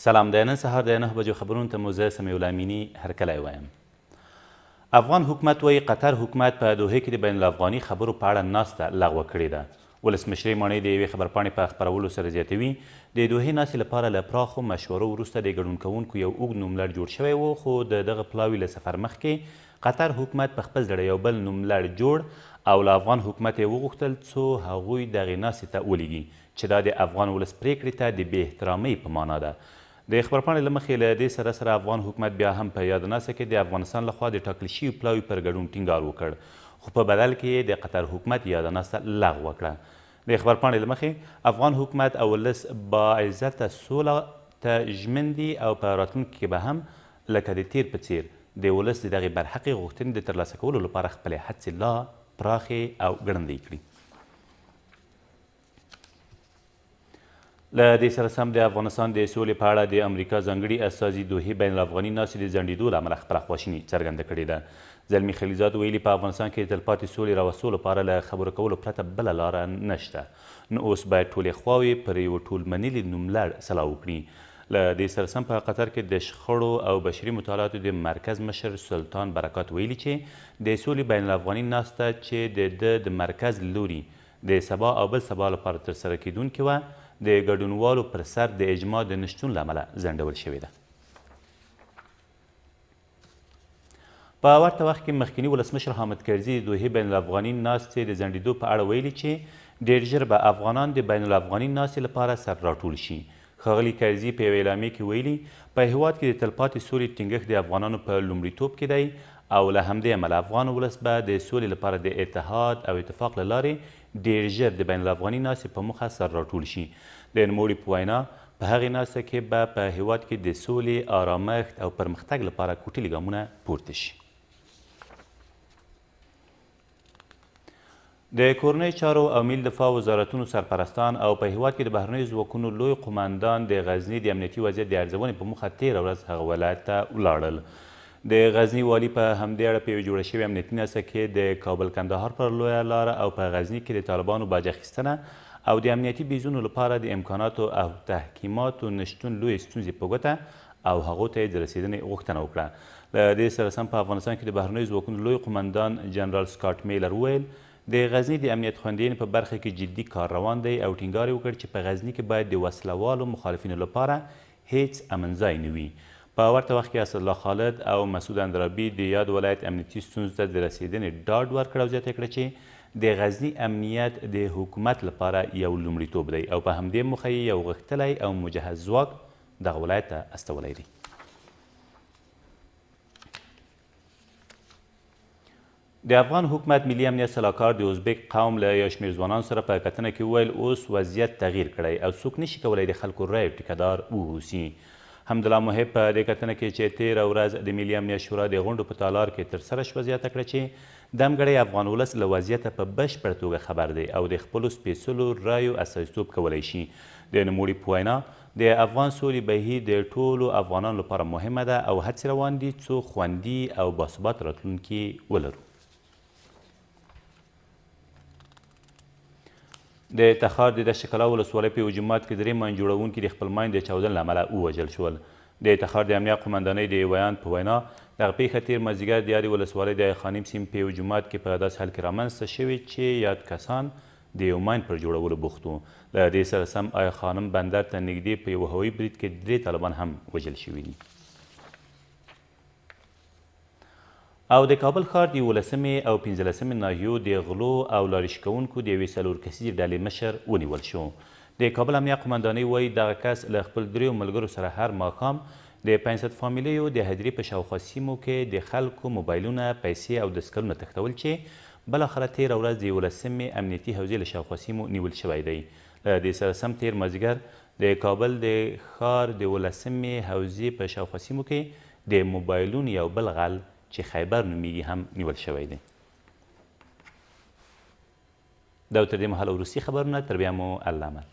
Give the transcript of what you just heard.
سلام د نن سهار د 9 بجو خبرونو ته مو زه سمیع الله امیني هرکلی وایم. افغان حکومت وایي قطر حکومت په دوحه کې د بین الافغاني خبرو په اړه ناسته لغوه کړې ده. ولسمشرۍ ماڼۍ د یوې خبرپاڼې په خپرولو سره زیاتوي د دوحې ناستې لپاره له پراخو مشورو وروسته د ګډون کوونکو یو اوږد نوملړ جوړ شوی و، خو د دغه پلاوي له سفر مخکې قطر حکومت په خپل زړه یو بل نوملړ جوړ او له افغان حکومت یې وغوښتل څو هغوی دغې ناستې ته ولیږي چې دا د افغان ولس پرېکړې ته د بې احترامۍ په معنا ده. د خبرپاڼې له مخې له دې سره افغان حکومت بیا هم په یاده ناسته کې د افغانستان لخوا د ټاکل شوي پلاوي پر ګډون ټینګار وکړ، خو په بدل کې یې د قطر حکومت یاده ناسته لغوه کړه. د خبرپاڼې له مخې افغان حکومت او ولس باعزته سوله ته ژمن دي او په راتلونکي کې به هم لکه د تیر په څیر د ولس د دغې برحقې غوښتنې د ترلاسه کولو لپاره خپلې هڅې لا پراخې او ګړندۍ کړي. له دې سره سم د افغانستان د سولې په اړه د امریکا ځانګړي استازي دوحې بین الافغاني ناستې د ځنډېدو له امله خپله خواشیني څرګنده کړې ده. زلمي خلیلزاد ویلي په افغانستان کې د تلپاتې سولې راوستو لپاره له خبرو کولو پرته بله لاره نشته، نو اوس باید ټولې خواوې پر یو ټول منلي نوملړ سلا وکړي. له دې سره سم په قطر کې د شخړو او بشري مطالعاتو د مرکز مشر سلطان برکات ویلي چې د سولې بین الافغاني ناسته چې د مرکز لوري د سبا او بل سبا لپاره ترسره کیدونکې وه د ګډونوالو پر سر د اجماع د نشتون له امله ځنډول شوې ده. په ورته وخت کې مخکیني ولسمشر حامد کرزي د دوحې بین الافغاني ناستې د ځنډېدو په اړه ویلي چې ډېر ژر به افغانان د بین الافغاني ناستې لپاره سر راټول شي. ښاغلي کرزي په یوې اعلامیې کې ویلي په هېواد کې د تلپاتې سولې ټینګښت د افغانانو په لومړیتوب کې دی او له همدې امله افغان ولس به د سولې لپاره د اتحاد او اتفاق له لارې ډېر ژر د بین الافغاني ناستې په موخه سر راټول شي. د نوموړي په وینا په هغې ناسته کې به په هېواد کې د سولې، آرامښت او پرمختګ لپاره کوټلي ګامونه پورته شي. د کورنۍ چارو او ملي دفاع وزارتونو سرپرستان او په هېواد کې د بهرنیو ځواکونو لوی قماندان د غزني د امنیتي وضعیت د ارزونې په موخه تېره ورځ هغه ولایت ته ولاړل. د غزني والي په همدې اړه په یوه جوړه شوې امنیتي ناسته کې د کابل کندهار پر لویه لاره او په غزني کې د طالبانو باج اخیستنه او د امنیتي بیزونو لپاره د امکاناتو او تحکیماتو نشتون لویې ستونزې په ګوته او هغو ته یې د رسېدنې غوښتنه وکړه. له دې سره سم په افغانستان کې د بهرنیو ځواکونو لوی قماندان جنرال سکاټ میلر وویل د غزني د امنیت خوندیتنې په برخه کې جدي کار روان دی او ټینګار یې وکړ چې په غزني کې باید د وسلوالو مخالفینو لپاره هیڅ امن ځای نه وي. په ورته وخت کې اسدالله خالد او مسعود اندرابي د یاد ولایت امنیتي ستونزو ته د رسېدنې ډاډ ورکړ او زیاته کړه چې د غزني امنیت د حکومت لپاره یو لومړیتوب دی او په همدې موخه یې یو غښتلی او مجهز ځواک دغه ولایت ته استولی دی. د افغان حکومت ملي امنیت سلاکار د ازبک قوم له یو شمېر ځوانانو سره په کتنه کې وویل اوس وضعیت تغییر کړی او څوک نشي کولی د خلکو رایو ټیکهدار واوسي. حمدالله محب په دې کتنه کې چې تېره ورځ د ملي امنیت شورا د غونډو په تالار کې ترسره شوه زیاته کړه چې دمګړی افغان ولس له وضعیته په بشپړه توګه خبر دی او د خپلو سپېڅلو رایو استازیتوب کولی شي. د نوموړي په وینا د افغان سولې بهیر د ټولو افغانانو لپاره مهمه ده او هڅې روان دي څو خوندي او باثبات راتلونکي ولرو. د تخار د دشت کلا ولسوالۍ په یو جومات کې درې ماین جوړونکي د خپل ماین د چاودنې له امله ووژل شول. د تخار د امنیه قمندانۍ د ویان په وینا دغه پیښه تېر مازدیګر د یادې ولسوالۍ د خانیم سیند په یو جومات کې په داسې حال کې رامنځته شوې چې یاد کسان د یو ماین پر جوړولو بوخت وو. له دې سره سم آیا خانم بندر ته نږدې په یو هوایي برید کې 3 طالبان هم وژل شوي دي. او د کابل ښار د 11مې او 15مې ناحیو د غلو او لارې کوونکو د یوې 4 کسیزې ډلې مشر ونیول شو. د کابل امنیه قمندانۍ وایي دغه کس له خپل 3 ملګرو سره هر ماښام د 500 فامیلیو د هدیرې په شاوخوا سیمو کې د خلکو موبایلونه، پیسې او دستکلونه تښتول چې بالاخره تېره ورځ د 11مې امنیتي حوزې له شاوخوا سیمو نیول شوی دی. له دې سره سم تېر مازدیګر د کابل د ښار د 11مې حوزې په شاوخوا سیمو کې د موبایلونو یو بل غل چې خیبر نومیږي هم نیول شوی دی. دا تر دې مهاله وروستي خبرونه، تر بیا مو الله امان.